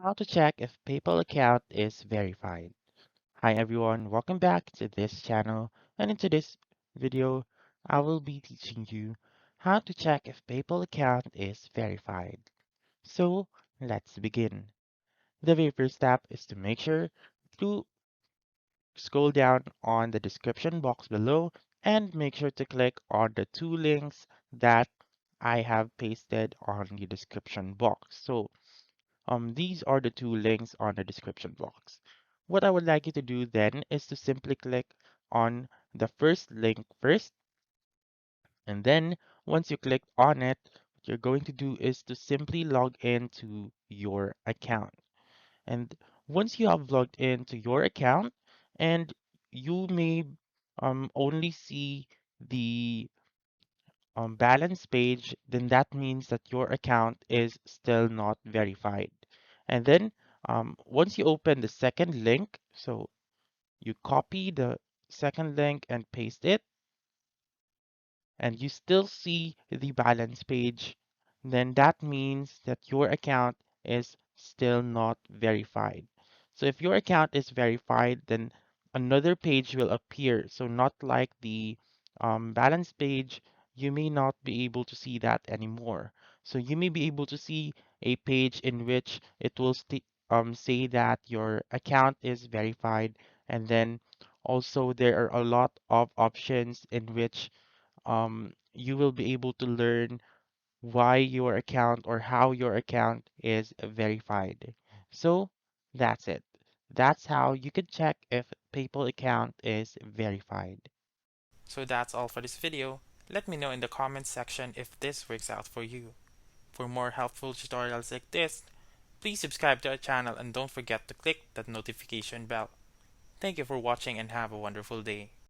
How to check if PayPal account is verified. Hi everyone, welcome back to this channel, and in today's video, I will be teaching you how to check if PayPal account is verified. So let's begin. The very first step is to make sure to scroll down on the description box below and make sure to click on the two links that I have pasted on the description box. These are the two links on the description box. What I would like you to do then is to simply click on the first link first, and then once you click on it, what you're going to do is to simply log into your account. And once you have logged into your account, and you may only see the balance page, then that means that your account is still not verified. And then once you open the second link, so you copy the second link and paste it, and you still see the balance page, then that means that your account is still not verified. So if your account is verified, then another page will appear. So not like the balance page, you may not be able to see that anymore. So you may be able to see a page in which it will say that your account is verified, and then also there are a lot of options in which you will be able to learn why your account or how your account is verified. So that's it. That's how you can check if PayPal account is verified. So that's all for this video. Let me know in the comments section if this works out for you. For more helpful tutorials like this, please subscribe to our channel and don't forget to click that notification bell. Thank you for watching and have a wonderful day.